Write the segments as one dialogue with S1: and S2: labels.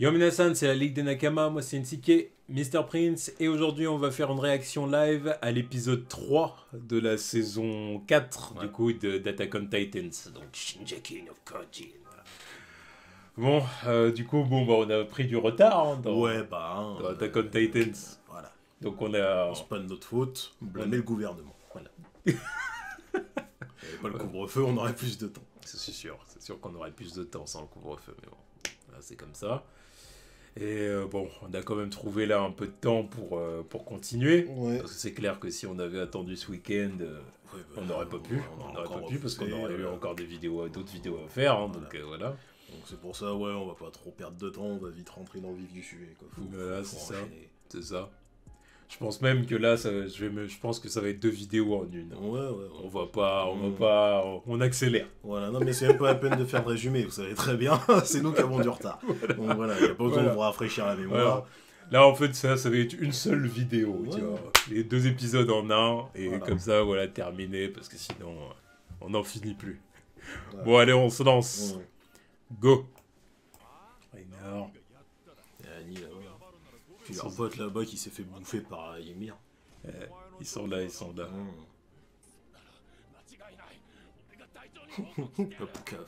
S1: Yo minasan, c'est la Ligue des Nakama, moi c'est Nsike, Mr. Prince, et aujourd'hui on va faire une réaction live à l'épisode 3 de la saison 4 du coup d'Attack on Titans, donc Shingeki no Kyojin. Bon, du coup, on a pris du retard dans Attack on Titans,
S2: Voilà.
S1: donc on a...
S2: C'est pas de notre faute, blâmer le gouvernement. Voilà. Il n'y avait pas le couvre-feu, on aurait plus de temps.
S1: C'est sûr qu'on aurait plus de temps sans le couvre-feu, mais bon, là, c'est comme ça. Et bon, on a quand même trouvé là un peu de temps pour continuer.
S2: Ouais.
S1: Parce que c'est clair que si on avait attendu ce week-end, on n'aurait pas pu. On n'aurait pas pu parce qu'on aurait eu encore d'autres vidéos à faire. Hein,
S2: voilà.
S1: Donc voilà.
S2: Donc c'est pour ça, ouais, on va pas trop perdre de temps, on va vite rentrer dans le vif du sujet. Quoi.
S1: Voilà, c'est ça. Je pense même que là, je pense que ça va être 2 vidéos en une.
S2: Ouais.
S1: On accélère.
S2: Voilà, non mais c'est même pas la peine de faire de résumé, vous savez très bien, c'est nous qui avons du retard. Voilà. Donc voilà, il n'y a pas besoin de vous rafraîchir la mémoire.
S1: Voilà. Là, en fait, ça va être une seule vidéo, tu vois. Les 2 épisodes en un, et comme ça, voilà, terminé, parce que sinon, on n'en finit plus. Ouais. Bon, allez, on se lance. Ouais. Go. Rainer.
S2: Annie, là-bas. Puis leur pote là-bas qui s'est fait bouffer par Ymir.
S1: Ils sont là.
S2: Le poucave.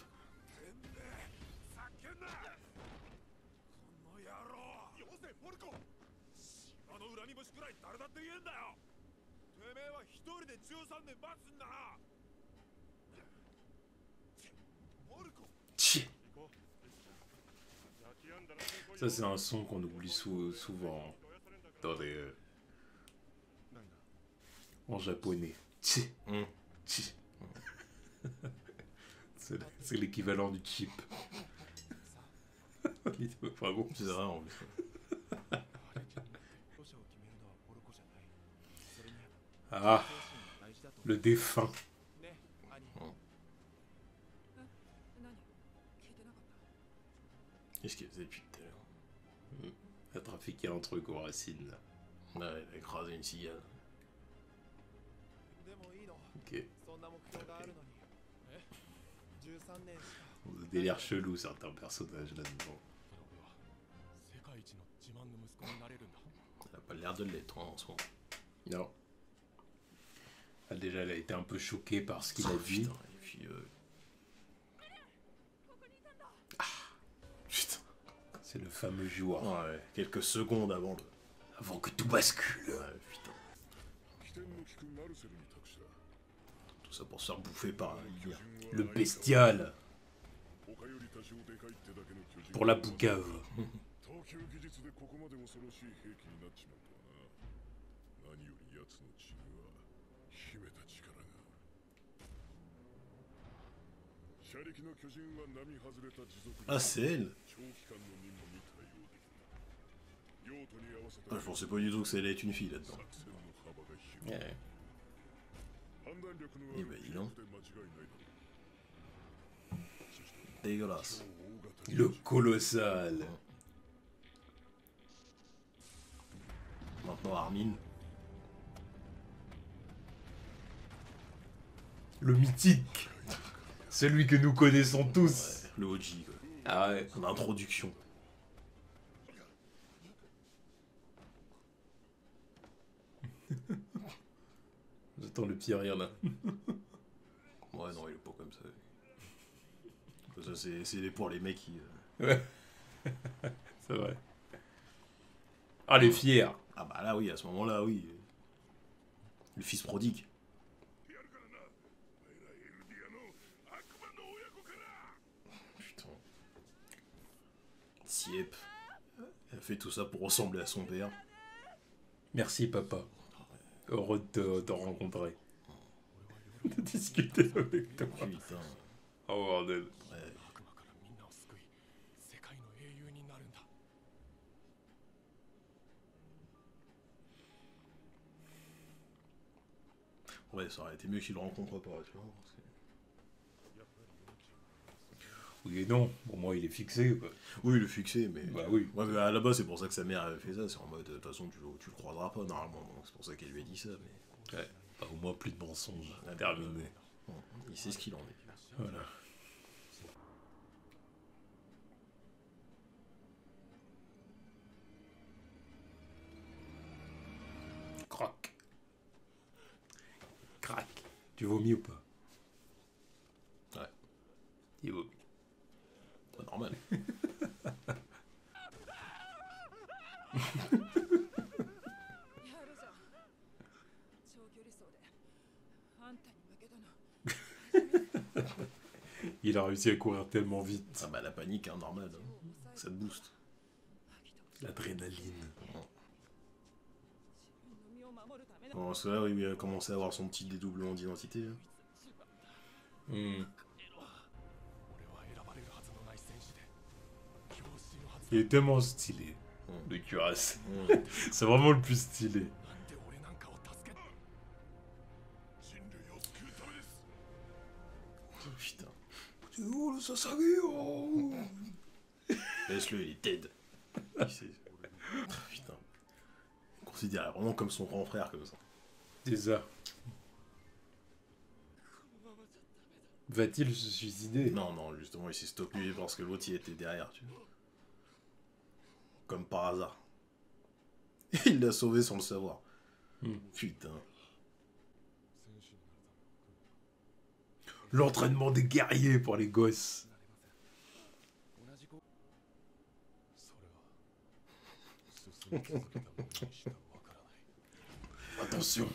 S1: Ça, c'est un son qu'on oublie souvent dans les... en japonais. C'est l'équivalent du chip. Bravo.
S2: C'est vrai, en plus.
S1: Ah, le défunt.
S2: Qu'est-ce qu'il faisait depuis tout à l'heure?
S1: Il a trafiqué un truc aux racines. Là.
S2: Ouais, il a écrasé une cigale.
S1: Ok. Des délires chelous certains personnages là-dedans.
S2: Elle a pas l'air de l'être en ce moment.
S1: Non. Déjà, elle a été un peu choquée par ce qu'il a dit.
S2: Putain, et puis putain.
S1: C'est le fameux jour.
S2: Ouais, quelques secondes avant
S1: que tout bascule.
S2: Ouais, putain. Tout ça pour se faire bouffer par Ymir.
S1: Le bestial. Pour la poucave.
S2: Ah, c'est elle. Ah, je pensais pas du tout que ça allait être une fille là-dedans.
S1: Ouais.
S2: Eh ben, dis donc. Dégueulasse.
S1: Le colossal.
S2: Maintenant, Armin.
S1: Le mythique. Celui que nous connaissons tous.
S2: Ouais, le OG, quoi.
S1: Ah ouais.
S2: En introduction.
S1: J'attends le petit rire là.
S2: Ouais, non, il est pas comme ça. Ça, c'est pour les mecs qui...
S1: Ouais. C'est vrai. Ah, les fiers.
S2: Ah bah là, oui, à ce moment-là, oui. Le fils prodigue. Putain. Siep. Elle a fait tout ça pour ressembler à son père.
S1: Merci, papa. Heureux de te rencontrer. De discuter avec toi.
S2: Putain.
S1: Oh, bordel.
S2: Ouais. Ouais, ça aurait été mieux qu'il le rencontre pas, tu vois. Parce que...
S1: Oui et non. Pour moi, il est fixé, quoi.
S2: Oui, le fixé, mais...
S1: Bah oui.
S2: Ouais, mais à la base, c'est pour ça que sa mère avait fait ça. C'est en mode, de toute façon, tu le croiseras pas, normalement. Donc c'est pour ça qu'elle lui a dit ça, mais...
S1: Ouais. Bah, au moins, plus de mensonges. Terminé.
S2: Bon, il sait ce qu'il en est.
S1: Voilà. Croc. Crac. Tu vomis ou pas?
S2: Ouais.
S1: Il vomit.
S2: Pas normal.
S3: あんたに負けたの。
S1: Il a réussi à courir tellement vite.
S2: Ah bah la panique, hein, normal. Hein. Ça te booste.
S1: L'adrénaline.
S2: Bon, parce que là, oui, il a commencé à avoir son petit dédoublement d'identité. Hein.
S1: Hmm. Il est tellement stylé, le cuirasse. C'est vraiment le plus stylé.
S2: Oh, putain. Oh, le Sasageo. Laisse-le, il est dead. Putain. Il considère vraiment comme son grand frère, comme ça.
S1: C'est ça. Va-t-il se suicider?
S2: Non, non, justement, il s'est stoppé parce que l'autre, il était derrière, tu vois. Comme par hasard. Il l'a sauvé sans le savoir. Putain.
S1: L'entraînement des guerriers pour les gosses. Attention.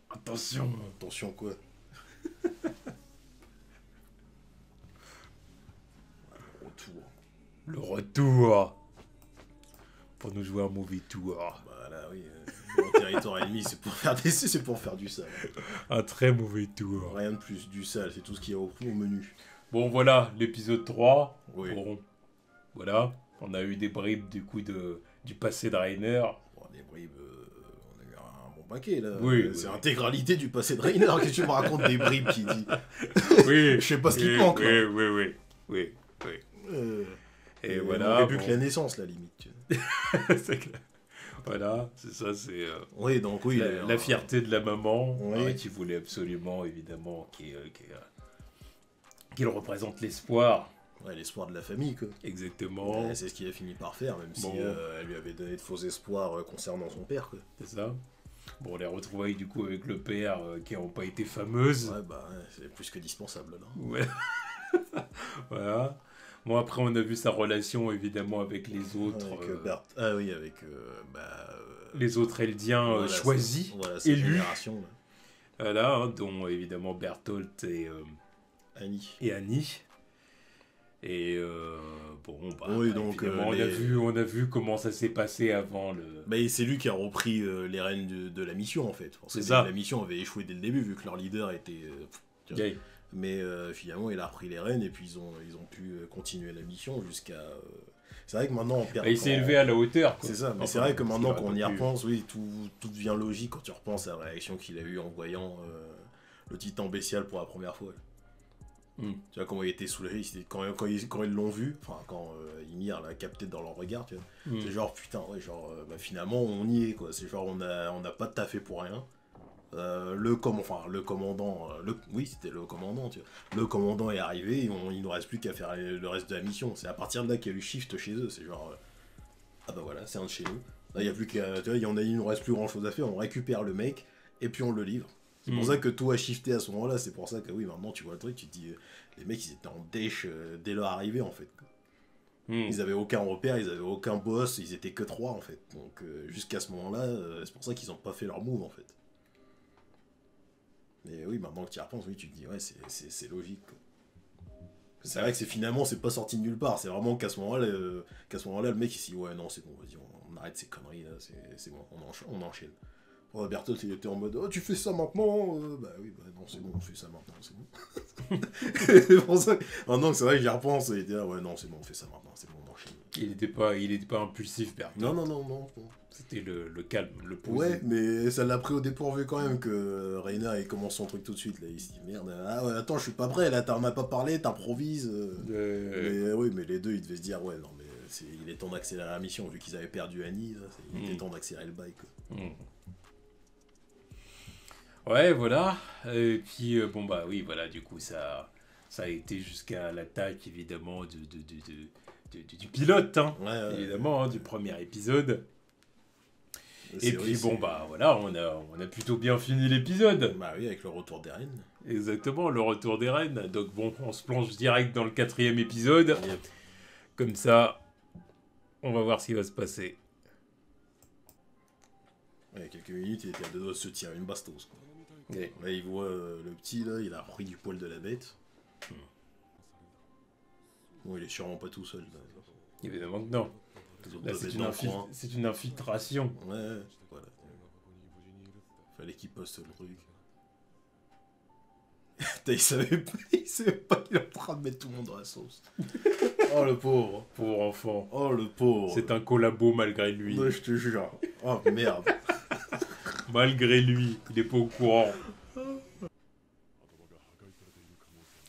S1: Attention.
S2: Attention quoi. Retour.
S1: Le retour. Pour nous jouer un mauvais tour.
S2: Bah là oui, en territoire ennemi, c'est pour faire des... c'est pour faire du sale.
S1: Un très mauvais tour.
S2: Rien de plus, du sale, c'est tout ce qu'il y a au menu.
S1: Bon voilà, l'épisode 3.
S2: Oui.
S1: Bon, voilà. On a eu des bribes du coup du passé de Rainer.
S2: Bon, des bribes, on a eu un bon paquet là.
S1: Oui,
S2: C'est
S1: oui.
S2: l'intégralité du passé de Rainer. Qu'est-ce que tu me racontes des bribes qui dit?
S1: Oui.
S2: Je sais pas ce qu'il
S1: Oui,
S2: manque.
S1: oui,
S2: là.
S1: oui, oui, oui. Et
S2: on
S1: voilà.
S2: aurait vu
S1: bon.
S2: que la naissance, la limite. Tu vois.
S1: C'est clair. Voilà, c'est ça, c'est
S2: Oui, donc oui.
S1: la fierté de la maman,
S2: Oui.
S1: qui voulait absolument, évidemment, qu'il représente l'espoir.
S2: Ouais, l'espoir de la famille, quoi.
S1: Exactement.
S2: C'est ce qu'il a fini par faire, même si
S1: Bon.
S2: elle lui avait donné de faux espoirs concernant son père, quoi.
S1: C'est ça. Bon, les retrouvailles du coup avec le père qui n'ont pas été fameuses.
S2: Ouais, bah, ouais, c'est plus que dispensable, là.
S1: Ouais. Voilà. Bon, après, on a vu sa relation, évidemment, avec les autres.
S2: Avec Ah oui, avec...
S1: Les autres Eldiens
S2: voilà,
S1: choisis,
S2: voilà, cette
S1: élus.
S2: génération, là.
S1: Voilà, hein, dont évidemment Bertholdt
S2: Annie.
S1: et Annie. Et bon, bah,
S2: Oui, donc,
S1: évidemment, on a vu comment ça s'est passé avant le...
S2: Bah, et c'est lui qui a repris les rênes de la mission, en fait. Parce que
S1: C'est ça.
S2: la mission avait échoué dès le début, vu que leur leader était... tu vois.
S1: Yeah.
S2: Mais finalement, il a repris les rênes, et puis ils ont pu continuer la mission jusqu'à... C'est vrai que maintenant, on perd...
S1: Il s'est élevé à la hauteur, quoi.
S2: C'est ça, mais
S1: Enfin,
S2: c'est vrai que
S1: parce
S2: maintenant
S1: qu'il
S2: qu'on
S1: aurait
S2: y
S1: pas pu.
S2: repense, oui, tout devient logique quand tu repenses à la réaction qu'il a eue en voyant le titan bestial pour la première fois.
S1: Mm.
S2: Tu vois comment il était soulagé, quand ils l'ont vu, enfin quand Ymir l'a capté dans leur regard, tu vois, c'est genre putain, ouais, genre bah, finalement on y est quoi, c'est genre on n'a pas taffé pour rien. Le commandant, oui c'était le commandant, tu vois. Le commandant est arrivé, et il nous reste plus qu'à faire le reste de la mission. C'est à partir de là qu'il y a eu shift chez eux, c'est genre ah bah voilà, c'est un de chez nous. Là il y a plus qu'à, tu vois, il nous reste plus grand chose à faire, on récupère le mec et puis on le livre. C'est pour ça que tout a shifté à ce moment-là, c'est pour ça que oui maintenant tu vois le truc, tu te dis les mecs ils étaient en dèche dès leur arrivée en fait. Ils avaient aucun repère, ils avaient aucun boss, ils étaient que 3 en fait. Donc jusqu'à ce moment-là, c'est pour ça qu'ils ont pas fait leur move en fait. Mais oui, maintenant que tu y repenses, oui, tu te dis, ouais, c'est logique. Quoi. C'est vrai que finalement, c'est pas sorti de nulle part. C'est vraiment qu'à ce moment-là, le mec, il s'est dit, ouais, non, c'est bon, vas-y, on arrête ces conneries là, c'est bon, on enchaîne. Oh, Bertholdt, il était en mode, oh, tu fais ça maintenant bah oui, bah non, c'est bon, on fait ça maintenant, c'est bon. C'est pour ça que maintenant, c'est vrai que j'y repense, il était là, ouais, non, c'est bon, on fait ça maintenant, c'est bon, on enchaîne.
S1: Il était pas impulsif, Bertholdt.
S2: Non.
S1: C'était le calme, le posé.
S2: Ouais, mais ça l'a pris au dépourvu quand même que Rainer il commence son truc tout de suite. Là. Il se dit merde, ah ouais, attends, je suis pas prêt là, t'en as pas parlé, t'improvises. Mais oui, mais les deux ils devaient se dire, ouais, non, mais il est temps d'accélérer la mission vu qu'ils avaient perdu Annie. Là, il était temps d'accélérer le bail. Quoi.
S1: Ouais, voilà. Et puis, bon, bah oui, voilà, du coup, ça a été jusqu'à l'attaque évidemment du pilote, hein,
S2: Ouais.
S1: évidemment, hein, du premier épisode. Et
S2: vrai,
S1: puis bon,
S2: c'est-
S1: bah voilà, on a plutôt bien fini l'épisode.
S2: Bah oui, avec le retour d'Eren.
S1: Exactement, le retour des reines. Donc bon, on se plonge direct dans le 4e épisode.
S2: Yep.
S1: Comme ça, on va voir ce qui va se passer.
S2: Il y a quelques minutes, il était à deux doigts de se tirer une bastos. Quoi.
S1: Ouais.
S2: Là, il voit le petit, là, il a repris du poil de la bête. Bon, il est sûrement pas tout seul. Là.
S1: Évidemment que non.
S2: Les autres
S1: Là,
S2: doivent
S1: c'est
S2: être
S1: une,
S2: dans le coin.
S1: c'est une infiltration.
S2: Ouais, voilà. Fallait qu'il poste le truc. Putain, il savait pas qu'il est en train de mettre tout le monde dans la sauce. Oh le pauvre.
S1: Pauvre enfant.
S2: Oh le pauvre.
S1: C'est un collabo malgré lui.
S2: Ouais, je te jure. Oh merde.
S1: Malgré lui, il est pas au courant.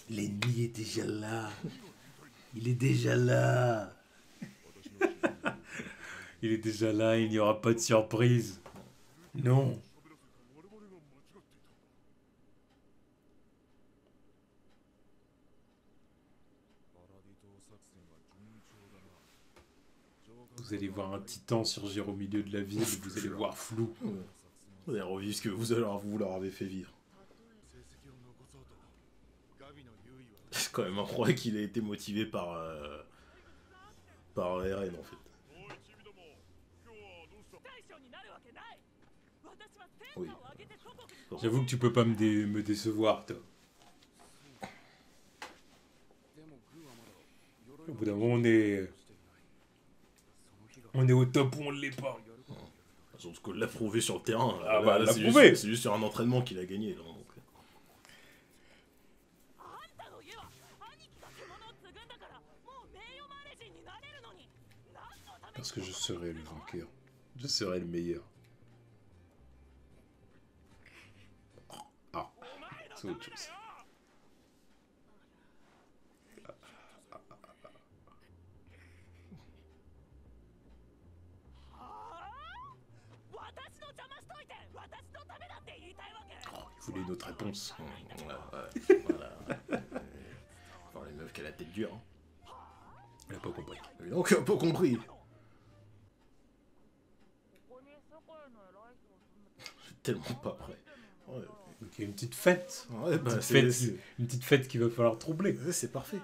S2: L'ennemi est déjà là. Il est déjà là.
S1: Il est déjà là, il n'y aura pas de surprise. Non. Vous allez voir un titan surgir au milieu de la ville, vous allez voir flou.
S2: Vous allez revivre ce que vous leur avez fait vivre. C'est quand même incroyable qu'il ait été motivé par Eren en fait. Oui.
S1: J'avoue que tu peux pas me décevoir, toi. Au bout d'un moment, on est au top ou on ne l'est pas.
S2: Sauf que l'a prouvé sur le terrain.
S1: Ah bah, l'a
S2: c'est
S1: prouvé.
S2: C'est juste sur un entraînement qu'il a gagné. Là, donc.
S1: Parce que je serai le vainqueur. Je serai le meilleur. Ah, c'est autre chose. Il voulait une autre réponse.
S2: Voilà. Enfin, les meufs qui a la tête dure. Hein.
S1: Elle a pas compris.
S2: Donc, un peu compris. Je suis tellement pas prêt. Ouais,
S1: Donc il y a une petite fête.
S2: ouais bah,
S1: Une petite fête qu'il va falloir troubler.
S2: c'est parfait.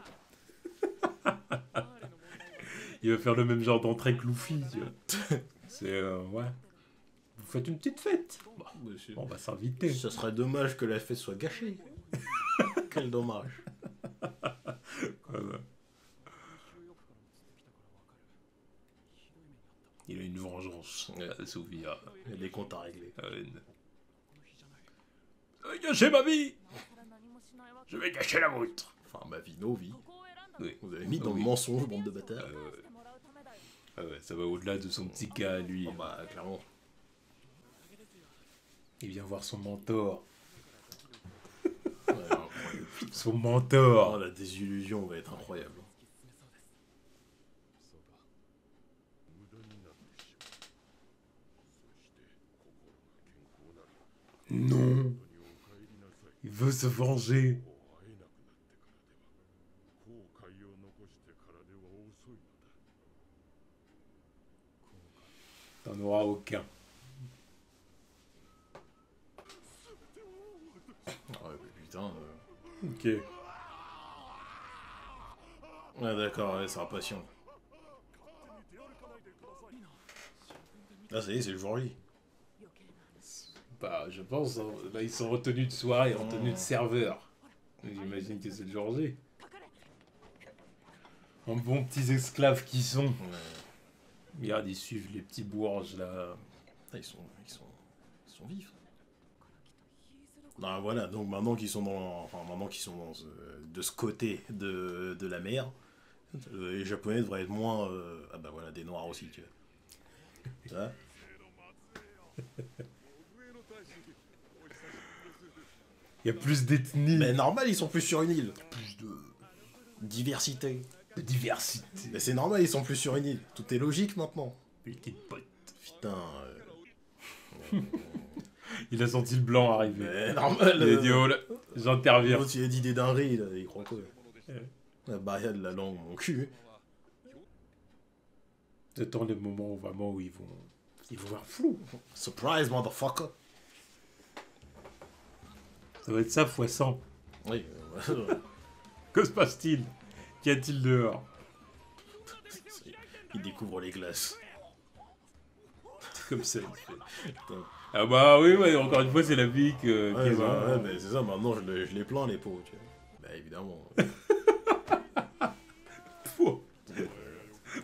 S1: Il va faire le même genre d'entrée que Luffy, tu vois. C'est, ouais. Vous faites une petite fête. Bah, on va s'inviter.
S2: Ça serait dommage que la fête soit gâchée. Quel dommage.
S1: Voilà. Il a une vengeance à Sophia.
S2: Il y a des comptes à régler.
S1: Vous avez gâché ma vie. Je vais gâcher la vôtre.
S2: Enfin, ma vie, nos vies.
S1: Oui.
S2: Vous avez mis dans
S1: Oui.
S2: le mensonge, bande de bâtards.
S1: Ah ouais, ça va au-delà de son petit cas, lui.
S2: Oh, bah, clairement.
S1: Il vient voir son mentor.
S2: Ouais, incroyable.
S1: Son
S2: Oh,
S1: mentor.
S2: la désillusion va être incroyable.
S1: Non. Il veut se venger. T'en auras aucun.
S2: Ouais, mais putain.
S1: Ok.
S2: Ouais, d'accord, ouais, c'est impatient. Ah, ça y est, c'est le jour J.
S1: Bah, je pense. Hein. Là, ils sont retenus de soirée, retenus de serveur. J'imagine que c'est le jour J. En bons petits esclaves qui sont.
S2: Ouais.
S1: Regarde, ils suivent les petits bourges là.
S2: Ah, ils sont vifs. Non, voilà, donc maintenant qu'ils sont de ce côté de la mer, les Japonais devraient être moins... ah bah voilà, des Noirs aussi, tu vois. Ça.
S1: Il y a plus d'ethnies.
S2: Mais normal, ils sont plus sur une île. Plus de diversité.
S1: De diversité.
S2: Mais c'est normal, ils sont plus sur une île. Tout est logique maintenant.
S1: Petite pote.
S2: Putain...
S1: Il a senti le blanc arriver.
S2: Mais normal.
S1: Il a dit oh là, j'interviens.
S2: L'autre, il a dit des dingueries, là, il croit quoi. La barrière de la langue, mon cul.
S1: J'attends le moment vraiment où ils Il faut voir flou.
S2: Surprise, motherfucker.
S1: Ça doit être ça fois 100.
S2: Oui.
S1: Que se passe-t-il? Qu'y a-t-il dehors?
S2: Il découvre les glaces.
S1: Comme ça.
S2: Putain.
S1: Ah bah oui, ouais, encore une fois, c'est la vie que...
S2: Ouais,
S1: qu'ils
S2: bah,
S1: ont.
S2: ouais, mais c'est ça, maintenant je les plains les pots, tu vois. Bah évidemment.
S1: Fou.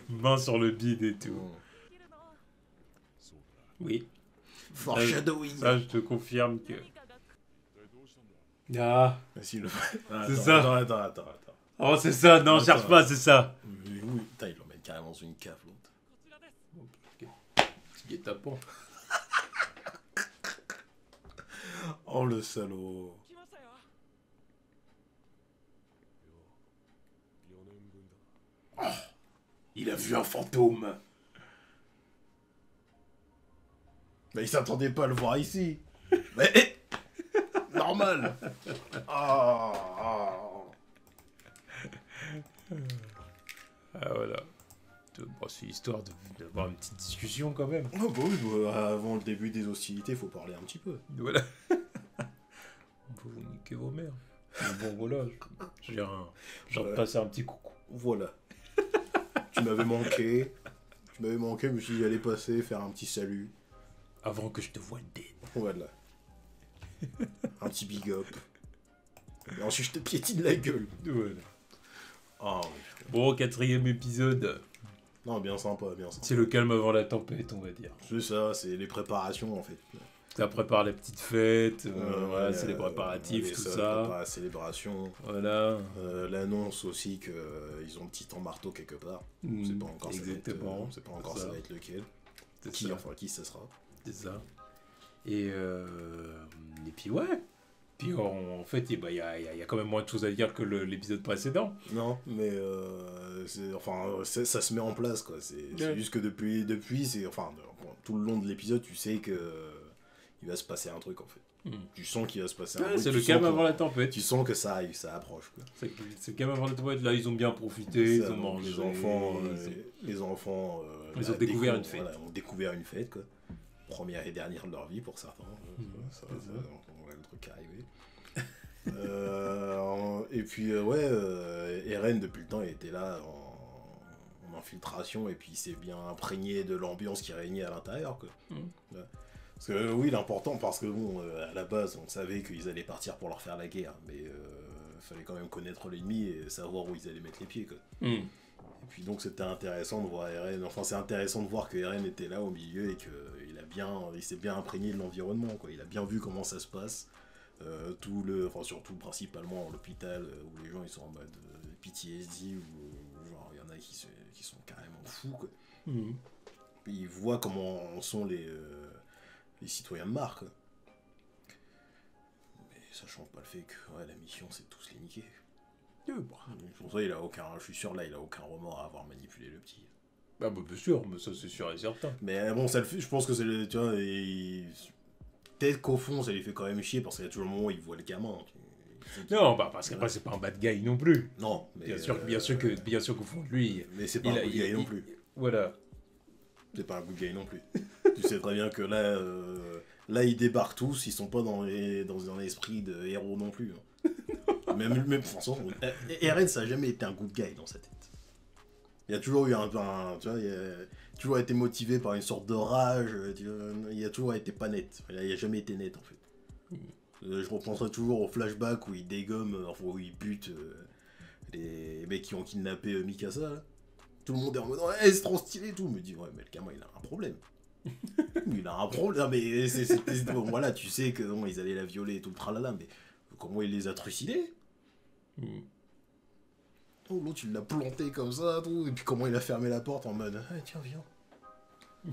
S1: Main sur le bide et tout.
S2: Mm.
S1: Oui.
S2: Foreshadowing.
S1: Ça, je te confirme que... Ah.
S2: Si, le...
S1: C'est ça.
S2: Attends.
S1: Oh, c'est ça. Non,
S2: Attends.
S1: cherche pas, c'est ça.
S2: Mais oui, putain, il l'emmène carrément dans une cave, l'autre.
S1: Petit guet-apens.
S2: Oh, le salaud.
S1: Il a vu un fantôme.
S2: Mais il s'attendait pas à le voir ici. Mais... Normal. Ah.
S1: Ah, voilà. Bon, c'est histoire d'avoir une petite discussion quand même.
S2: Oh bah oui, bah, avant le début des hostilités, faut parler un petit peu.
S1: Voilà. Vous niquez vos mères. Mais bon, voilà. Je viens de passer un petit coucou.
S2: Voilà. Tu m'avais manqué. Je me suis dit j'allais passer, faire un petit salut.
S1: Avant que je te voie dead.
S2: Voilà. Un petit big up. Et ensuite je te piétine la gueule.
S1: Voilà.
S2: Ah oui.
S1: Bon, 4e épisode.
S2: Non, bien sympa, bien sympa.
S1: C'est le calme avant la tempête, on va dire.
S2: C'est ça, c'est les préparations en fait.
S1: Ça prépare les petites fêtes, voilà,
S2: Ouais,
S1: c'est les préparatifs,
S2: allez,
S1: tout
S2: ça.
S1: ça.
S2: Prépare la célébration.
S1: Voilà.
S2: L'annonce aussi qu'ils ont un petit temps marteau quelque part. On sait pas encore
S1: exactement.
S2: on sait pas encore ça va être lequel.
S1: C'est
S2: Qui,
S1: ça.
S2: enfin qui ça sera.
S1: C'est ça. Et puis ouais. Puis en fait, il y a quand même moins de choses à dire que l'épisode précédent.
S2: Non, mais ça se met en place quoi. C'est juste que depuis c'est tout le long de l'épisode, tu sais que il va se passer un truc en fait. Tu sens qu'il va se passer un truc.
S1: C'est le calme avant la tempête.
S2: Tu sens que ça arrive, ça approche quoi.
S1: C'est le calme avant la tempête. Là, ils ont bien profité,
S2: Ça,
S1: ils ont mangé.
S2: Les enfants
S1: ils ont découvert une fête.
S2: Voilà, ont découvert une fête quoi. Première et dernière de leur vie pour certains. Ça, on voit le truc arriver. Et puis Eren depuis le temps il était là en infiltration et puis il s'est bien imprégné de l'ambiance qui régnait à l'intérieur quoi. Ouais. Parce que oui l'important parce que bon à la base on savait qu'ils allaient partir pour leur faire la guerre mais fallait quand même connaître l'ennemi et savoir où ils allaient mettre les pieds quoi. Et puis donc c'était intéressant de voir Eren, enfin c'est intéressant de voir que Eren était là au milieu et qu'il s'est bien imprégné de l'environnement quoi. Il a bien vu comment ça se passe. Surtout principalement à l'hôpital où les gens ils sont en mode PTSD ou genre il y en a qui sont carrément fous quoi. Puis ils voient comment sont les citoyens de marque. Mais ça change pas le fait que la mission c'est de tous les niquer. Pour ça je suis sûr là il a aucun remords à avoir manipulé le petit.
S1: Ah bah bien sûr, mais ça c'est sûr et certain.
S2: Mais bon ça le fait, je pense que c'est tu vois peut-être qu'au fond ça lui fait quand même chier parce qu'il y a toujours le moment où il voit le gamin.
S1: Non, bah parce qu'après c'est pas un bad guy non plus.
S2: Non, mais
S1: bien sûr qu'au fond de lui.
S2: Mais c'est pas un good guy non plus.
S1: Voilà.
S2: C'est pas un good guy non plus. Tu sais très bien que là ils débarquent tous, ils sont pas dans un esprit de héros non plus. Hein. même de toute façon, Eren ça a jamais été un good guy dans sa tête. Il y a toujours eu tu vois, il a toujours été motivé par une sorte de rage, il a toujours été pas net. Il a jamais été net en fait. Je repenserai toujours au flashback où il dégomme, où il bute les mecs qui ont kidnappé Mikasa. Là. Tout le monde est en mode c'est trop stylé et tout. Je me dis ouais mais le gamin il a un problème. Il a un problème, mais bon, voilà, tu sais que bon, ils allaient la violer et tout le tralala, mais comment il les a trucidés? Oh l'autre il l'a planté comme ça, tout, et puis comment il a fermé la porte en mode tiens viens.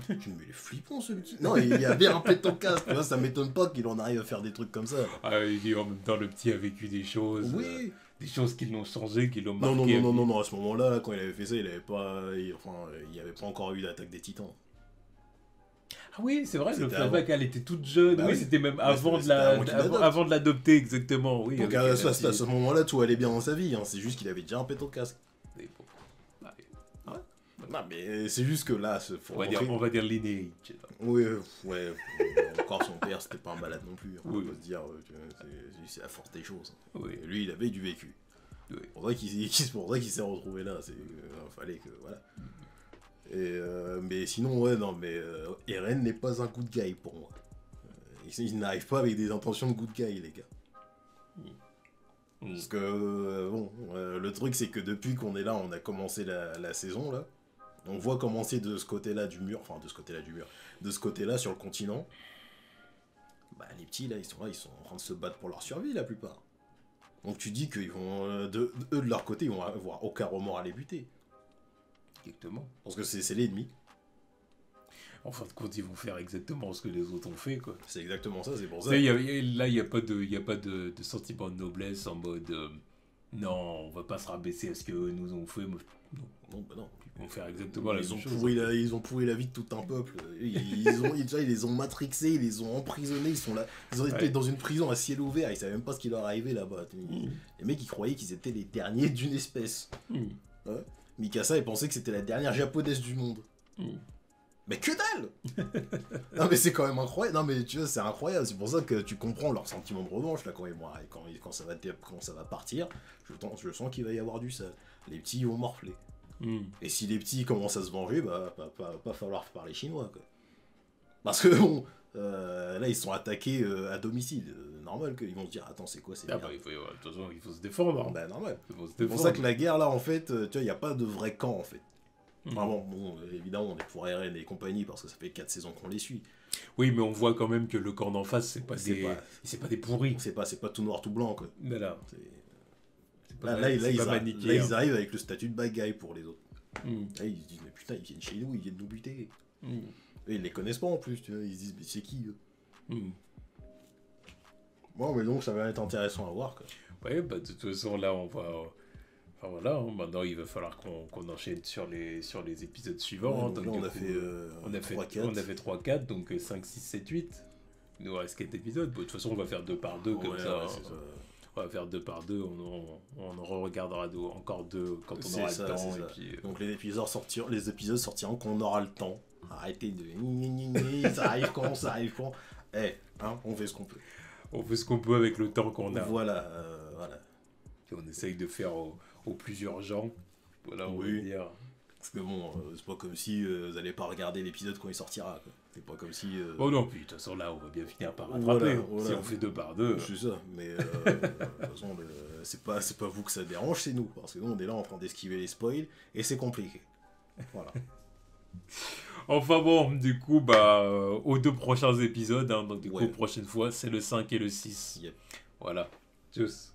S2: Tu me mets les flippants ce petit. Non, il y avait un pète en casque, tu vois, ça m'étonne pas qu'il en arrive à faire des trucs comme ça.
S1: Ah, et en même temps, le petit a vécu des choses.
S2: Oui.
S1: Des choses qui l'ont changé, qui l'ont marqué.
S2: Non, à ce moment-là, là, quand il avait fait ça, il n'y avait pas encore eu d'attaque des titans.
S1: Ah oui, c'est vrai, le
S2: C'était
S1: flashback, elle était toute jeune.
S2: Bah
S1: oui,
S2: oui.
S1: c'était même
S2: Bah,
S1: avant
S2: avant
S1: de l'adopter, exactement. Oui,
S2: donc à ce moment-là, tout allait bien dans sa vie, hein. C'est juste qu'il avait déjà un pète au casque.
S1: Et bon.
S2: Non, mais c'est juste que là, faut
S1: On va dire lineage.
S2: Oui, ouais. Encore son père, c'était pas un malade non plus. On peut se dire, c'est la force des choses.
S1: Oui.
S2: Et lui, il avait du vécu.
S1: Oui.
S2: C'est pour ça qu'il s'est retrouvé là. Fallait que. Voilà. Et, mais sinon, ouais, non, mais Eren n'est pas un good guy pour moi. Il n'arrive pas avec des intentions de good guy, les gars. Parce que, bon, le truc, c'est que depuis qu'on est là, on a commencé la saison, là. On voit commencer de ce côté-là du mur, de ce côté-là sur le continent. Bah, les petits, là, ils sont en train de se battre pour leur survie, la plupart. Donc tu dis qu'ils vont, eux, de leur côté, ils vont avoir aucun remords à les buter.
S1: Exactement.
S2: Parce que c'est l'ennemi.
S1: En fin de compte, ils vont faire exactement ce que les autres ont fait, quoi.
S2: C'est exactement ça, c'est pour ça.
S1: Là, il n'y a pas de sentiment de noblesse en mode non, on va pas se rabaisser à ce qu'eux nous ont fait.
S2: Non, bah non.
S1: Ils vont faire exactement la même chose.
S2: Ils ont pourri la vie de tout un peuple. Ils les ont matrixés, ils les ont emprisonnés, ils sont là. Ils ont été dans une prison à ciel ouvert, ils savaient même pas ce qui leur arrivait là-bas. Les mecs, ils croyaient qu'ils étaient les derniers d'une espèce. Ouais. Mikasa, il pensait que c'était la dernière japonaise du monde. Mais que dalle. Non mais c'est quand même incroyable. Non mais tu vois, c'est incroyable. C'est pour ça que tu comprends leur sentiment de revanche là quand ça va partir. Je sens qu'il va y avoir du sale. Les petits vont morfler. Et si les petits commencent à se venger, bah pas falloir parler chinois, quoi. Parce que bon, là ils sont attaqués à domicile. Normal qu'ils vont se dire attends c'est quoi c'est.
S1: De toute façon il faut se défendre. Hein.
S2: Bah normal. C'est pour ça que la guerre là en fait, tu vois, il n'y a pas de vrai camp en fait. Enfin bon, évidemment, on est pour Eren et compagnie parce que ça fait 4 saisons qu'on les suit.
S1: Oui, mais on voit quand même que le camp d'en face, c'est pas des pourris.
S2: C'est pas tout noir, tout blanc, quoi.
S1: Voilà.
S2: Là, ils arrivent avec le statut de bad guy pour les autres. Là, ils se disent, mais putain, ils viennent chez nous, ils viennent nous buter. Et ils les connaissent pas en plus, tu vois. Ils se disent, mais c'est qui eux Bon, mais donc, ça va être intéressant à voir, quoi.
S1: Ouais, bah de toute façon, là, on va. Enfin voilà, hein, maintenant il va falloir qu'on enchaîne sur les épisodes suivants.
S2: Ouais, donc là, on a fait
S1: 3-4, donc 5, 6, 7, 8. Il nous reste 4 épisodes. Bon, de toute façon, on va faire 2 par 2 comme ça. On va faire 2 par 2, on en regardera encore 2 quand on aura le temps. Et puis,
S2: donc les épisodes sortiront quand on aura le temps. Arrêtez de... ça arrive quand on fait ce qu'on peut.
S1: On fait ce qu'on peut avec le temps qu'on a.
S2: Voilà.
S1: Et on essaye de faire au plus urgent. Voilà, on va dire.
S2: Parce que bon, c'est pas comme si vous allez pas regarder l'épisode quand il sortira, quoi. C'est pas comme si...
S1: Oh non, puis de toute façon là, on va bien finir par rattraper. Voilà. Si on fait 2 par 2.
S2: C'est ça, mais de toute façon, c'est pas vous que ça dérange, c'est nous. Parce que nous, on est là en train d'esquiver les spoils, et c'est compliqué. Voilà.
S1: Enfin bon, du coup, aux 2 prochains épisodes, hein, donc du coup, prochaine fois, c'est le 5 et le 6.
S2: Yep.
S1: Voilà. Tchuss.